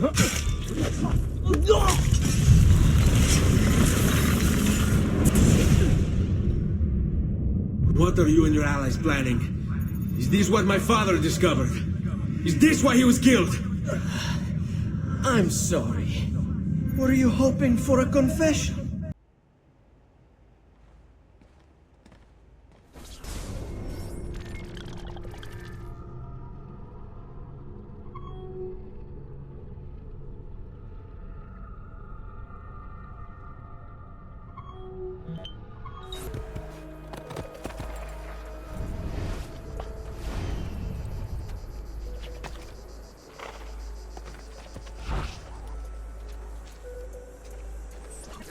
What are you and your allies planning? Is this what my father discovered? Is this why he was killed? I'm sorry. Were you hoping for a confession?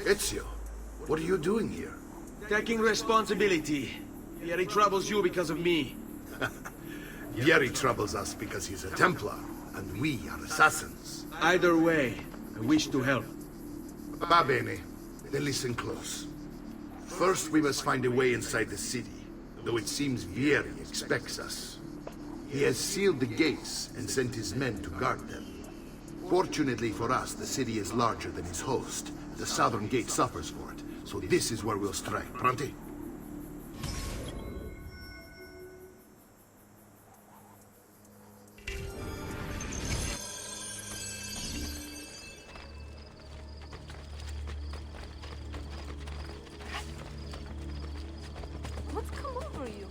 Ezio, what are you doing here? Taking responsibility. Fiery troubles you because of me. Fiery troubles us because he's a Templar, and we are assassins. Either way, I wish to help. Va bene. Then listen close. First, we must find a way inside the city, though it seems Fiery expects us. He has sealed the gates and sent his men to guard them. Fortunately for us, the city is larger than its host. The southern gate suffers for it, so this is where we'll strike. Pronti? What's come over you?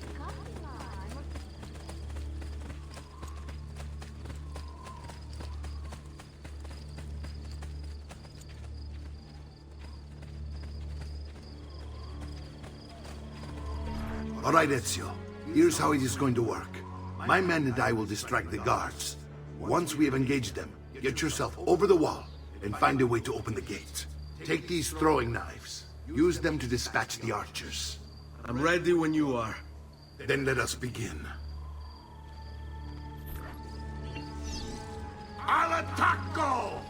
All right, Ezio. Here's how it is going to work. My men and I will distract the guards. Once we have engaged them, get yourself over the wall and find a way to open the gate. Take these throwing knives. Use them to dispatch the archers. I'm ready when you are. Then let us begin. Al attacco!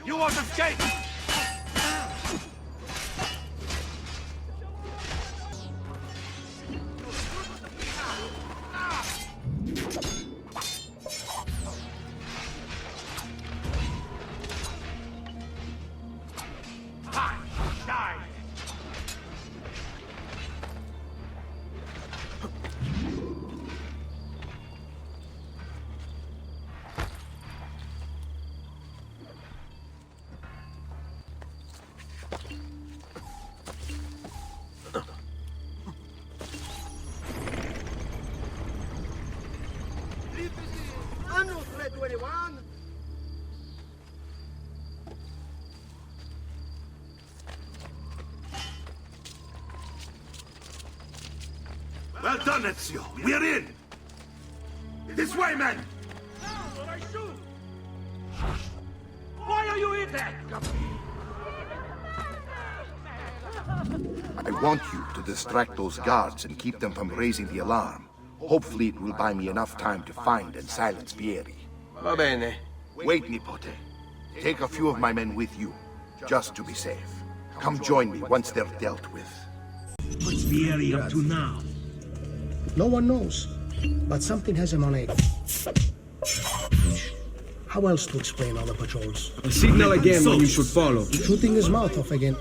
You won't escape! Well done, Ezio. We're in. This way, men. Or I shoot! Why are you in there? I want you to distract those guards and keep them from raising the alarm. Hopefully it will buy me enough time to find and silence Fiery. Va bene. Wait, Nipote. Take a few of my men with you, just to be safe. Come join me once they're dealt with. What's Fiery up to now? No one knows, but something has him on edge. How else to explain all the patrols? A signal again when you should follow. Shooting his mouth off again.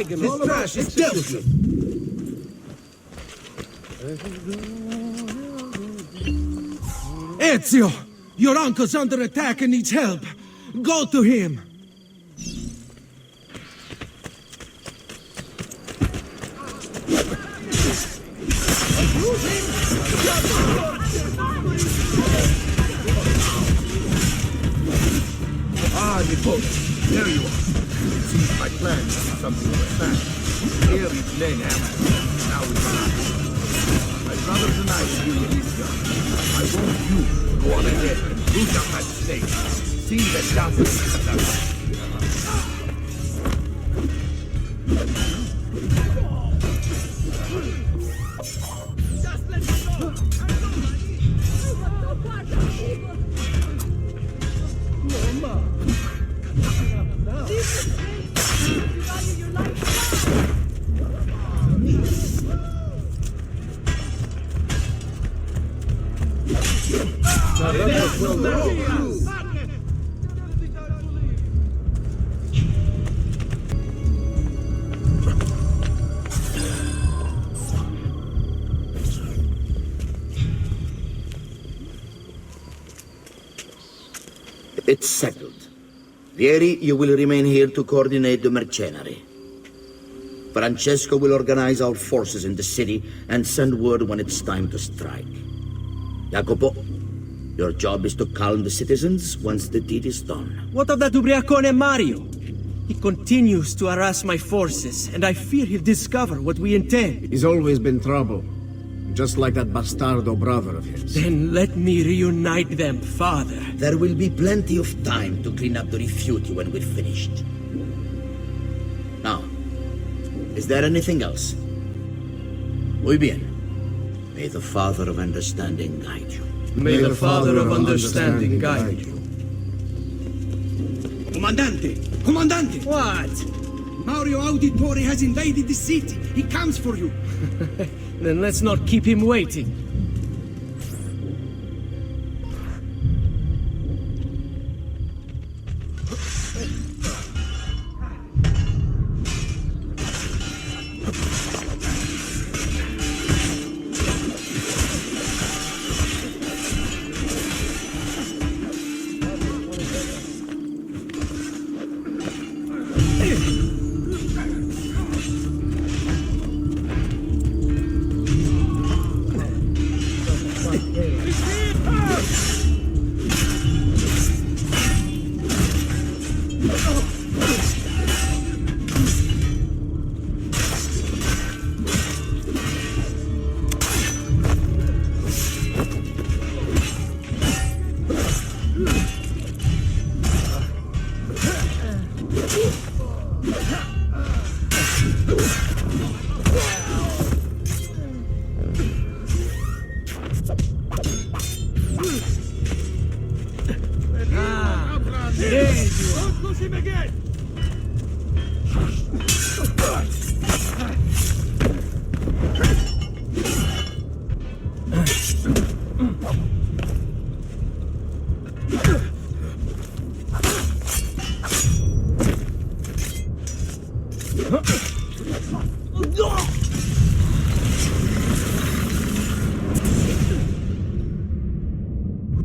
His trash is dealt with. Ezio! Your uncle's under attack and needs help. Go to him. Nipote, there you are. It seems my plan is something of a fact. Here is Lena. Now it's time. My brothers and I are here in Ischia. I want you to go on ahead and root out that snake. See that justice. It's settled. Fiery, you will remain here to coordinate the mercenary. Francesco will organize our forces in the city and send word when it's time to strike. Jacopo, your job is to calm the citizens once the deed is done. What of that ubriacone Mario? He continues to harass my forces, and I fear he'll discover what we intend. He's always been trouble. Just like that bastardo brother of his. Then let me reunite them, father. There will be plenty of time to clean up the refuge when we're finished. Now, is there anything else? Muy bien. May the Father of Understanding guide you. May the Father of Understanding guide you. Comandante! Comandante! What? Mario Auditore has invaded the city. He comes for you. Then let's not keep him waiting.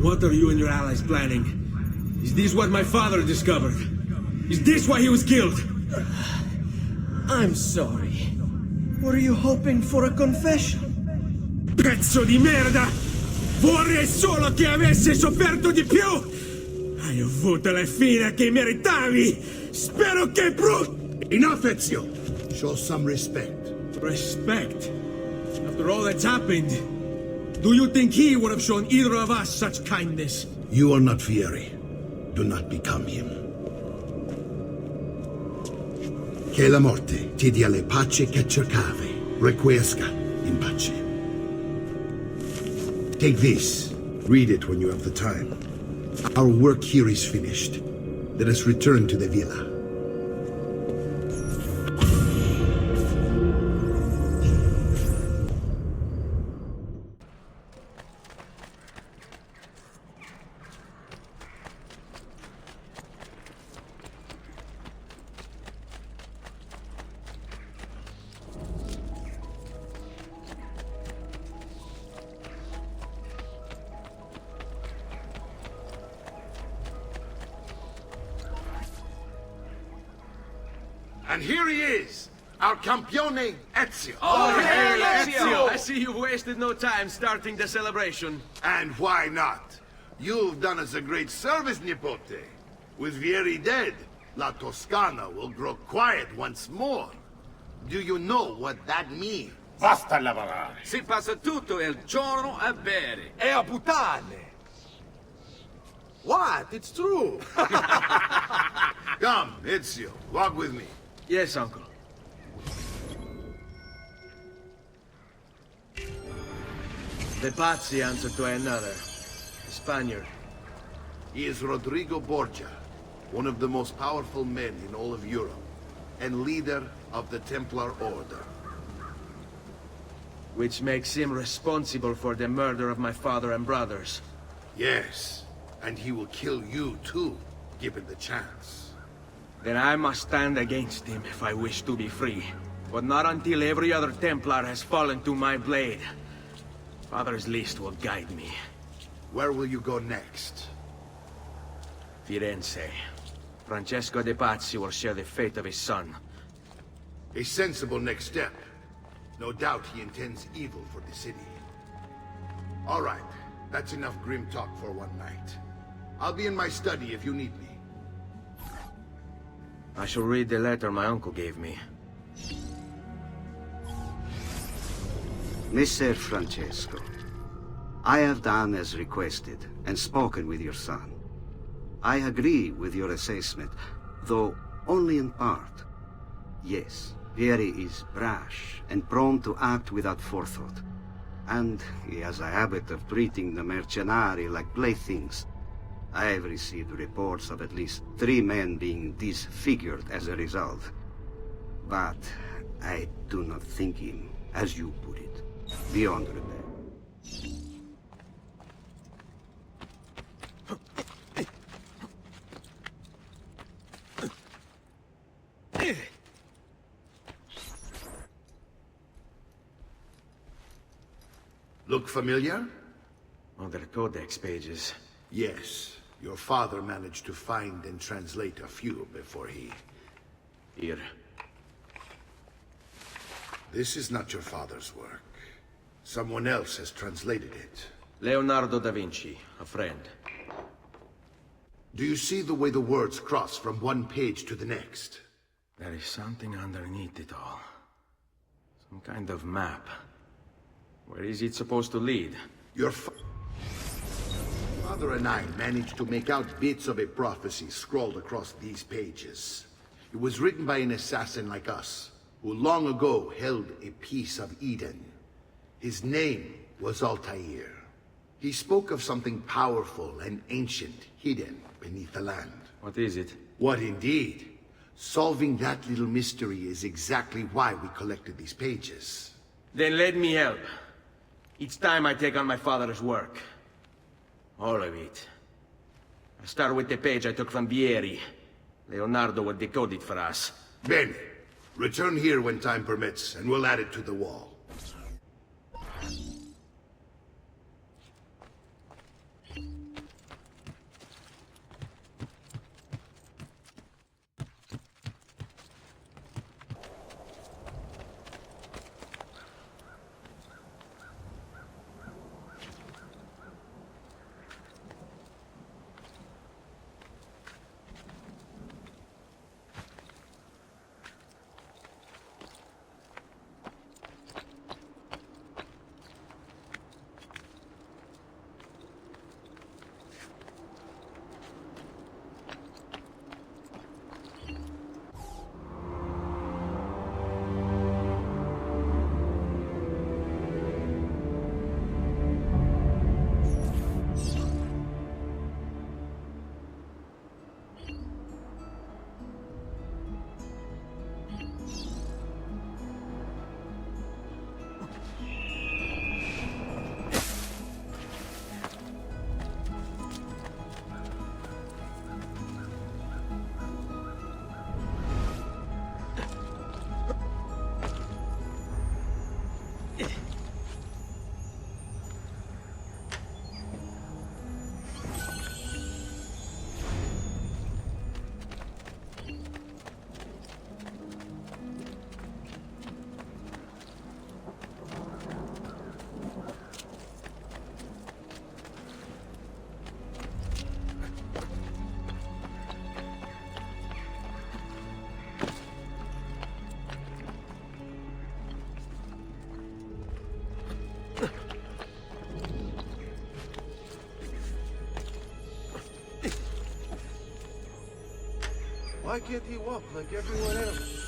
What are you and your allies planning? Is this what my father discovered? Is this why he was killed? I'm sorry. Were you hoping for a confession? Pezzo di merda! Vorrei solo che avesse sofferto di più! Hai avuto la fine che meritavi! Spero che Enough, Ezio! Show some respect. Respect? After all that's happened, do you think he would have shown either of us such kindness? You are not Fiery. Do not become him. Che la morte ti dia le pace che cercavi. Requiesca in pace. Take this. Read it when you have the time. Our work here is finished. Let us return to the villa. And here he is, our campione Ezio. Oh, hey, Ezio! I see you've wasted no time starting the celebration. And why not? You've done us a great service, Nipote. With Fiery dead, La Toscana will grow quiet once more. Do you know what that means? Basta lavorare. Si passa tutto il giorno a bere. E a puttane. What? It's true. Come, Ezio, walk with me. Yes, uncle. The Pazzi answer to another. A Spaniard. He is Rodrigo Borgia, one of the most powerful men in all of Europe, and leader of the Templar Order. Which makes him responsible for the murder of my father and brothers. Yes, and he will kill you too, given the chance. Then I must stand against him if I wish to be free. But not until every other Templar has fallen to my blade. Father's list will guide me. Where will you go next? Firenze. Francesco de Pazzi will share the fate of his son. A sensible next step. No doubt he intends evil for the city. All right, that's enough grim talk for one night. I'll be in my study if you need me. I shall read the letter my uncle gave me. Messer Francesco, I have done as requested and spoken with your son. I agree with your assessment, though only in part. Yes, Fiery is brash and prone to act without forethought. And he has a habit of treating the mercenari like playthings. I have received reports of at least 3 men being disfigured as a result. But I do not think him, as you put it, beyond repair. Look familiar? Other codex pages. Yes. Your father managed to find and translate a few before he... Here. This is not your father's work. Someone else has translated it. Leonardo da Vinci, a friend. Do you see the way the words cross from one page to the next? There is something underneath it all. Some kind of map. Where is it supposed to lead? Your father and I managed to make out bits of a prophecy scrawled across these pages. It was written by an assassin like us, who long ago held a piece of Eden. His name was Altair. He spoke of something powerful and ancient hidden beneath the land. What is it? What indeed? Solving that little mystery is exactly why we collected these pages. Then let me help. Each time I take on my father's work. All of it. I'll start with the page I took from Fiery. Leonardo will decode it for us. Bene. Return here when time permits, and we'll add it to the wall. Why can't he walk like everyone else?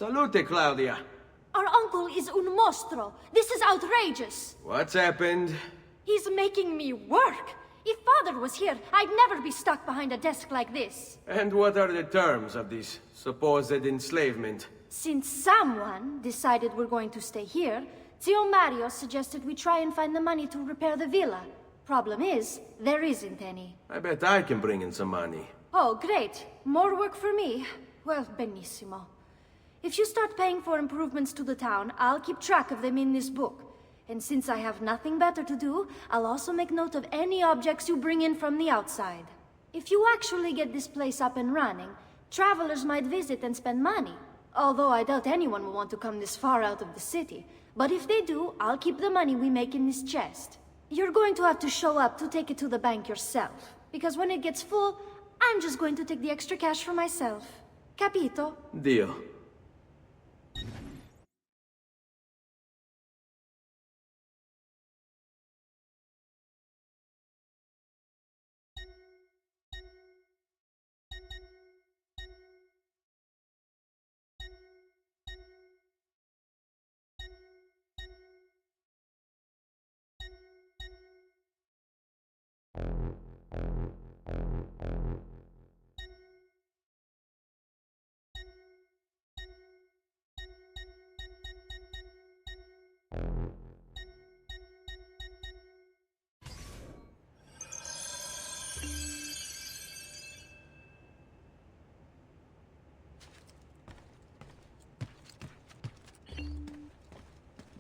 Salute, Claudia. Our uncle is un mostro. This is outrageous. What's happened? He's making me work. If father was here, I'd never be stuck behind a desk like this. And what are the terms of this supposed enslavement? Since someone decided we're going to stay here, Zio Mario suggested we try and find the money to repair the villa. Problem is, there isn't any. I bet I can bring in some money. Oh, great. More work for me. Well, benissimo. If you start paying for improvements to the town, I'll keep track of them in this book. And since I have nothing better to do, I'll also make note of any objects you bring in from the outside. If you actually get this place up and running, travelers might visit and spend money. Although I doubt anyone will want to come this far out of the city. But if they do, I'll keep the money we make in this chest. You're going to have to show up to take it to the bank yourself. Because when it gets full, I'm just going to take the extra cash for myself. Capito? Deal.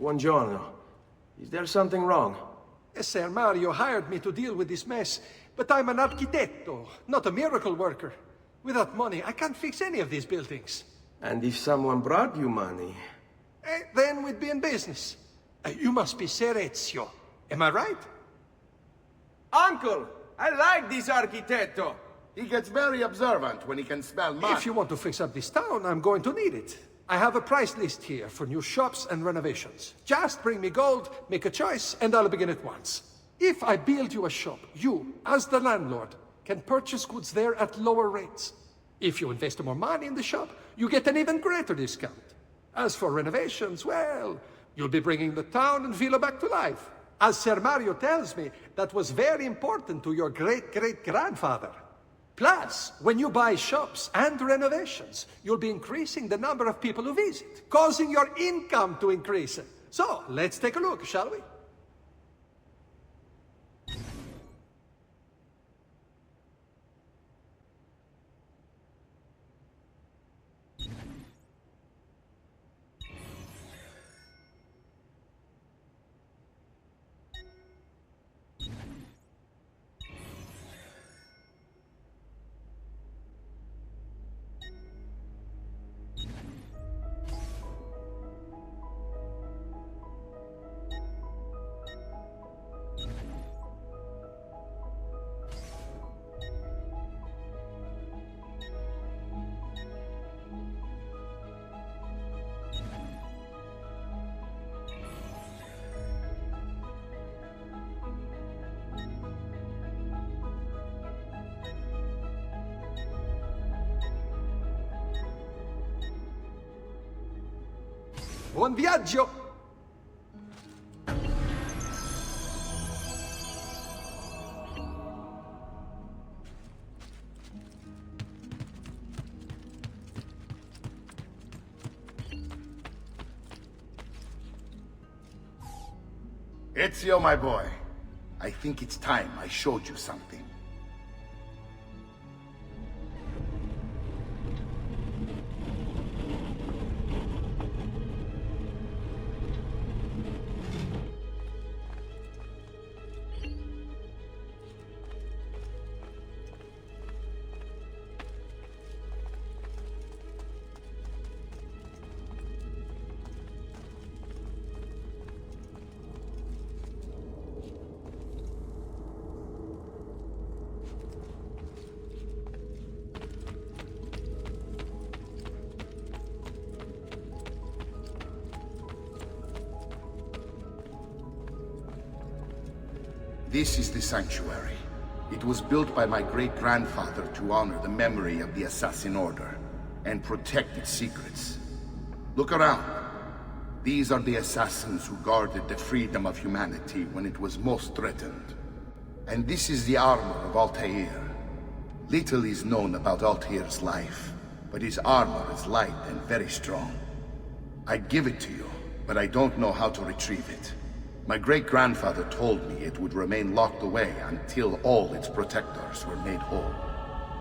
Buongiorno. Is there something wrong? Sir Mario hired me to deal with this mess, but I'm an architetto, not a miracle worker. Without money, I can't fix any of these buildings. And if someone brought you money? Then we'd be in business. You must be Ser Ezio. Am I right? Uncle! I like this architetto! He gets very observant when he can smell money. If you want to fix up this town, I'm going to need it. I have a price list here for new shops and renovations. Just bring me gold, make a choice, and I'll begin at once. If I build you a shop, you, as the landlord, can purchase goods there at lower rates. If you invest more money in the shop, you get an even greater discount. As for renovations, well, you'll be bringing the town and villa back to life. As Sir Mario tells me, that was very important to your great-great-grandfather. Plus, when you buy shops and renovations, you'll be increasing the number of people who visit, causing your income to increase. So, let's take a look, shall we? Buon viaggio! Ezio, my boy. I think it's time I showed you something. This is the sanctuary. It was built by my great-grandfather to honor the memory of the Assassin Order and protect its secrets. Look around. These are the assassins who guarded the freedom of humanity when it was most threatened. And this is the armor of Altair. Little is known about Altair's life, but his armor is light and very strong. I'd give it to you, but I don't know how to retrieve it. My great-grandfather told me it would remain locked away until all its protectors were made whole.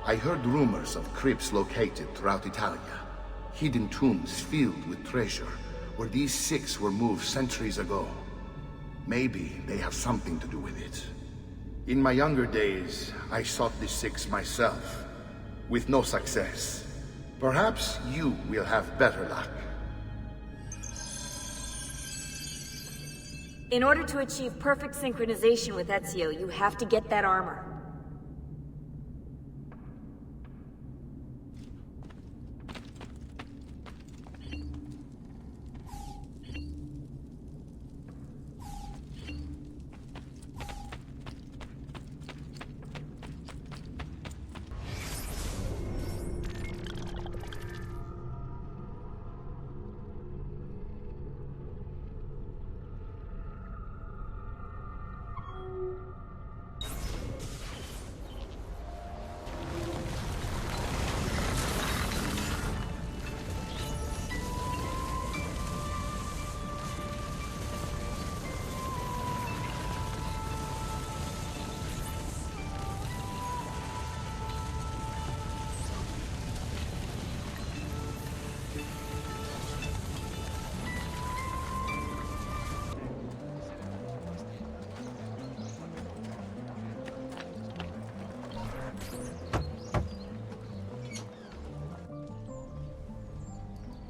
I heard rumors of crypts located throughout Italia, hidden tombs filled with treasure, where these six were moved centuries ago. Maybe they have something to do with it. In my younger days, I sought the six myself, with no success. Perhaps you will have better luck. In order to achieve perfect synchronization with Ezio, you have to get that armor.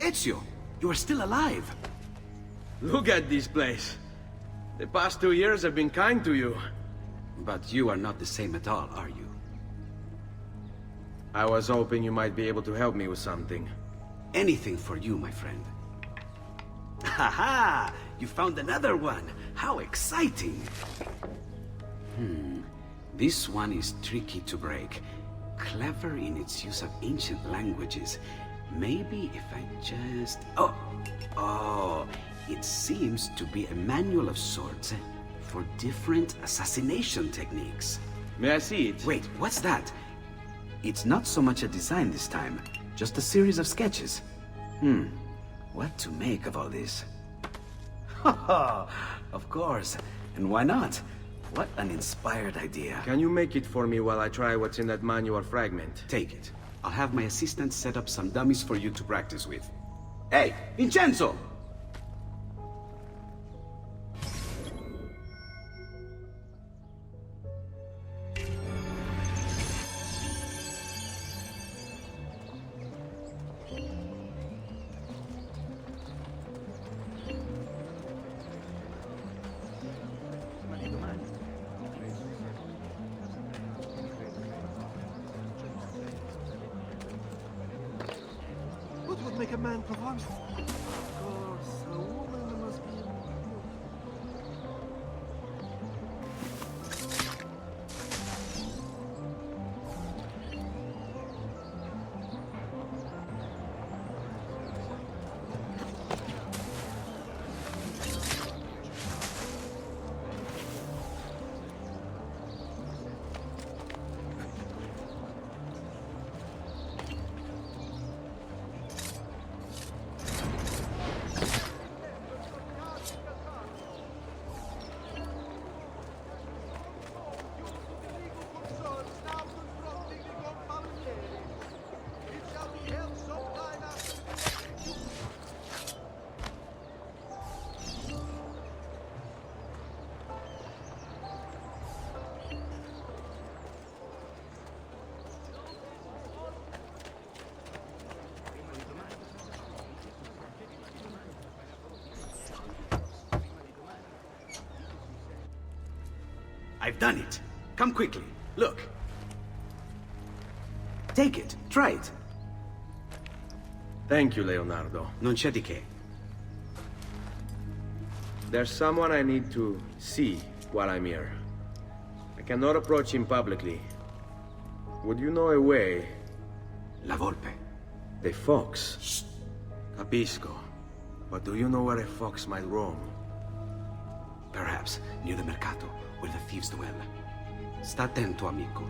Ezio, you are still alive. Look at this place. The past 2 years have been kind to you. But you are not the same at all, are you? I was hoping you might be able to help me with something. Anything for you, my friend. Haha! You found another one! How exciting! This one is tricky to break. Clever in its use of ancient languages. Maybe if I just... Oh, it seems to be a manual of sorts for different assassination techniques. May I see it? Wait, what's that? It's not so much a design this time, just a series of sketches. What to make of all this? Haha, of course. And why not? What an inspired idea. Can you make it for me while I try what's in that manual fragment? Take it. I'll have my assistant set up some dummies for you to practice with. Hey, Vincenzo! What would make a man perform? Of course, a woman must be... I've done it. Come quickly. Look. Take it. Try it. Thank you, Leonardo. Non c'è di che. There's someone I need to see while I'm here. I cannot approach him publicly. Would you know a way? La volpe. The fox. Shh. Capisco. But do you know where a fox might roam? Perhaps near the mercato, where the thieves dwell. Sta attento, amico.